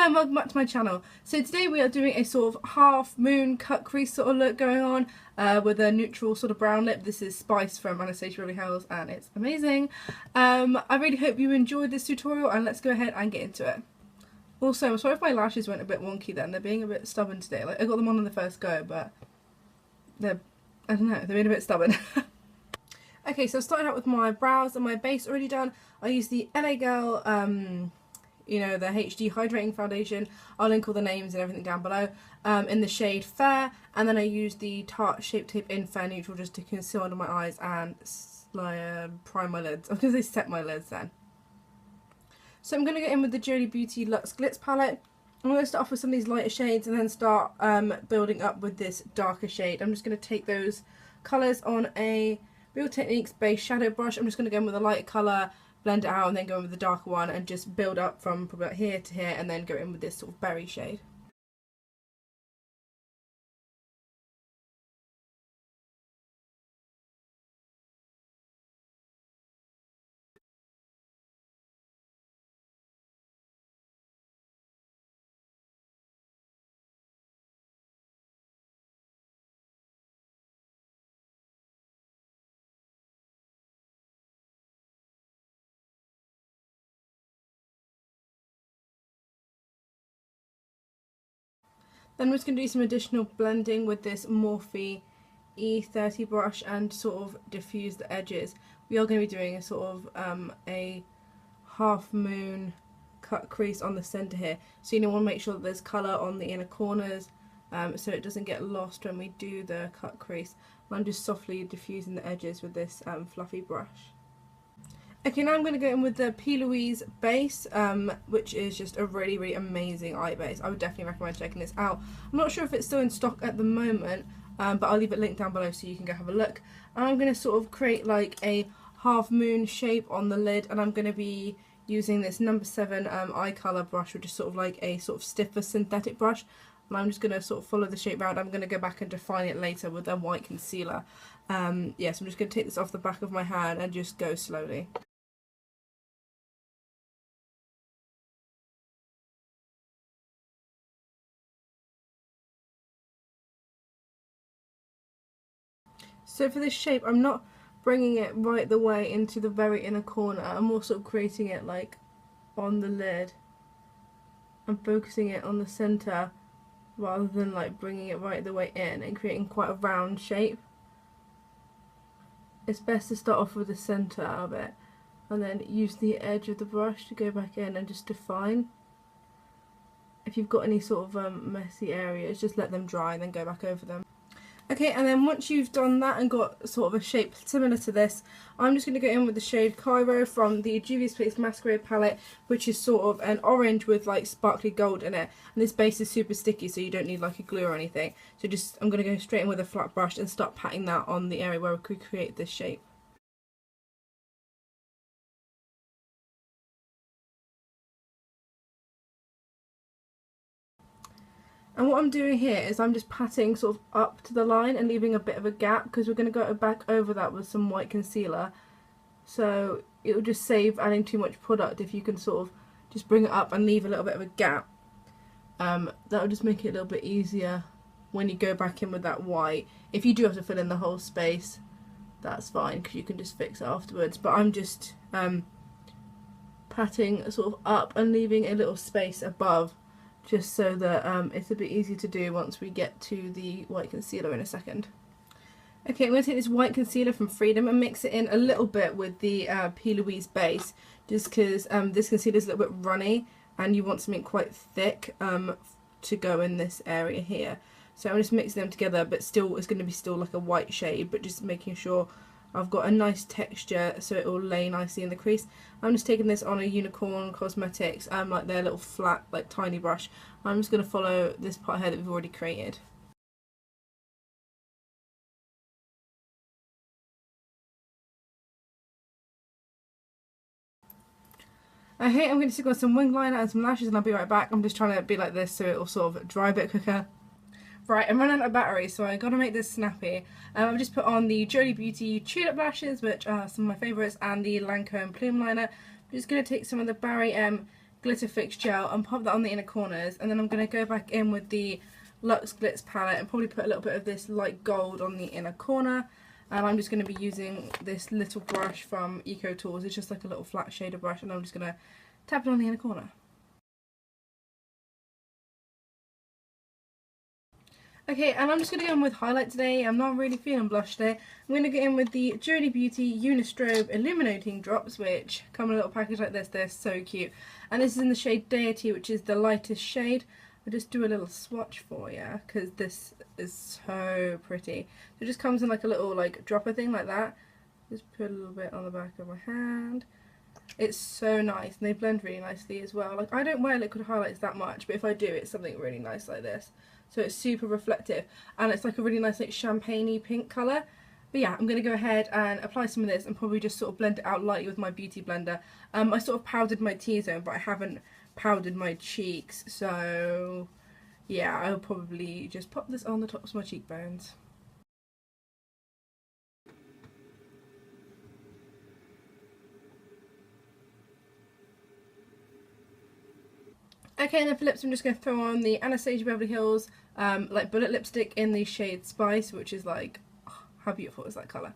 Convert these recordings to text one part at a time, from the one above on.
Hello and welcome back to my channel. So today we are doing a sort of half moon cut crease sort of look going on with a neutral sort of brown lip. This is Spice from Anastasia Beverly Hills and it's amazing. I really hope you enjoyed this tutorial and let's go ahead and get into it. Also, I'm sorry if my lashes went a bit wonky then. They're being a bit stubborn today. Like I got them on the first go, but I don't know, they're being a bit stubborn. Okay, so starting out with my brows and my base already done. I used the LA Girl you know, the HD hydrating foundation. I'll link all the names and everything down below, in the shade Fair, and then I used the Tarte Shape Tape in Fair Neutral just to conceal under my eyes and prime my lids. I was going to say set my lids then. So I'm going to get in with the Jolie Beauty Luxe Glitz palette. I'm going to start off with some of these lighter shades and then start building up with this darker shade. I'm just going to take those colours on a Real Techniques base shadow brush. I'm just going to go in with a lighter colour, blend it out, and then go in with the darker one and just build up from probably about here to here and then go in with this sort of berry shade. Then we're just going to do some additional blending with this Morphe E30 brush and sort of diffuse the edges. We are going to be doing a sort of a half moon cut crease on the centre here. So you want to make sure that there's colour on the inner corners so it doesn't get lost when we do the cut crease. And I'm just softly diffusing the edges with this fluffy brush. Okay, now I'm going to go in with the P. Louise base, which is just a really, really amazing eye base. I would definitely recommend checking this out. I'm not sure if it's still in stock at the moment, but I'll leave it linked down below so you can go have a look. And I'm going to sort of create like a half moon shape on the lid, and I'm going to be using this number 7 eye colour brush, which is sort of like a sort of stiffer synthetic brush. And I'm just going to sort of follow the shape around. I'm going to go back and define it later with a white concealer. Yes, I'm just going to take this off the back of my hand and just go slowly. So for this shape, I'm not bringing it right the way into the very inner corner. I'm more sort of creating it like on the lid and focusing it on the centre rather than like bringing it right the way in and creating quite a round shape. It's best to start off with the centre of it and then use the edge of the brush to go back in and just define. If you've got any sort of messy areas, just let them dry and then go back over them. Okay, and then once you've done that and got sort of a shape similar to this, I'm just going to go in with the shade Cairo from the Juvia's Place Masquerade palette, which is sort of an orange with like sparkly gold in it. And this base is super sticky, so you don't need like a glue or anything. So I'm going to go straight in with a flat brush and start patting that on the area where we could create this shape. And what I'm doing here is I'm just patting sort of up to the line and leaving a bit of a gap because we're going to go back over that with some white concealer. So it will just save adding too much product if you can sort of just bring it up and leave a little bit of a gap. That will just make it a little bit easier when you go back in with that white. If you do have to fill in the whole space, that's fine because you can just fix it afterwards. But I'm just patting sort of up and leaving a little space above, just so that it's a bit easier to do once we get to the white concealer in a second. Okay, I'm going to take this white concealer from Freedom and mix it in a little bit with the P. Louise base, just because this concealer is a little bit runny and you want something quite thick to go in this area here. So I'm just mixing them together, but still it's going to be still like a white shade, but just making sure I've got a nice texture so it will lay nicely in the crease. I'm just taking this on a Unicorn Cosmetics, like their little flat, like tiny brush. I'm just going to follow this part here that we've already created. Okay, I'm going to stick on some wing liner and some lashes and I'll be right back. I'm just trying to be like this so it will sort of dry a bit quicker. Right, I'm running out of battery, so I gotta make this snappy. I've just put on the Jolie Beauty Tulip lashes, which are some of my favourites, and the Lancome Plume liner. I'm just gonna take some of the Barry M Glitter Fix Gel and pop that on the inner corners, and then I'm going to go back in with the Luxe Glitz palette and probably put a little bit of this light gold on the inner corner. And I'm just going to be using this little brush from Eco Tools. It's just like a little flat shader brush, and I'm just going to tap it on the inner corner. Okay, and I'm just going to go in with highlight today. I'm not really feeling blush today. I'm going to get in with the Jolie Beauty Unistrobe Illuminating Drops, which come in a little package like this. They're so cute. And this is in the shade Deity, which is the lightest shade. I'll just do a little swatch for you, because this is so pretty. It just comes in like a little like dropper thing like that. Just put a little bit on the back of my hand. It's so nice, and they blend really nicely as well. Like, I don't wear liquid highlights that much, but if I do, it's something really nice like this. So it's super reflective, and it's like a really nice like champagne-y pink colour. But yeah, I'm going to go ahead and apply some of this and probably just sort of blend it out lightly with my beauty blender. I sort of powdered my T-zone, but I haven't powdered my cheeks, so yeah, I'll probably just pop this on the tops of my cheekbones. Okay, and then for lips I'm just going to throw on the Anastasia Beverly Hills like bullet lipstick in the shade Spice, which is like, oh, how beautiful is that colour?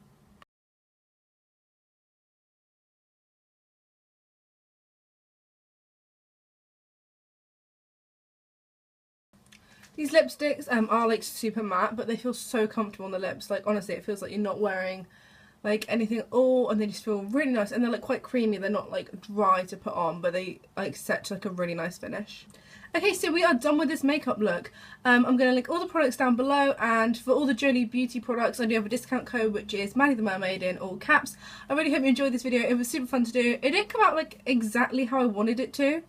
These lipsticks are like super matte, but they feel so comfortable on the lips. Like, honestly, it feels like you're not wearing like anything at all, and they just feel really nice, and they're like quite creamy. They're not like dry to put on, but they like set to like a really nice finish. Okay, so we are done with this makeup look. I'm going to link all the products down below, and for all the Jolie Beauty products I do have a discount code, which is Maddie the Mermaid in all caps. I really hope you enjoyed this video. It was super fun to do. It didn't come out like exactly how I wanted it to,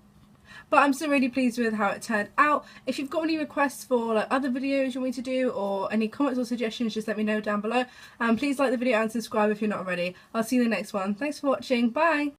but I'm still really pleased with how it turned out. If you've got any requests for like other videos you want me to do, or any comments or suggestions, just let me know down below. And please like the video and subscribe if you're not already. I'll see you in the next one. Thanks for watching. Bye!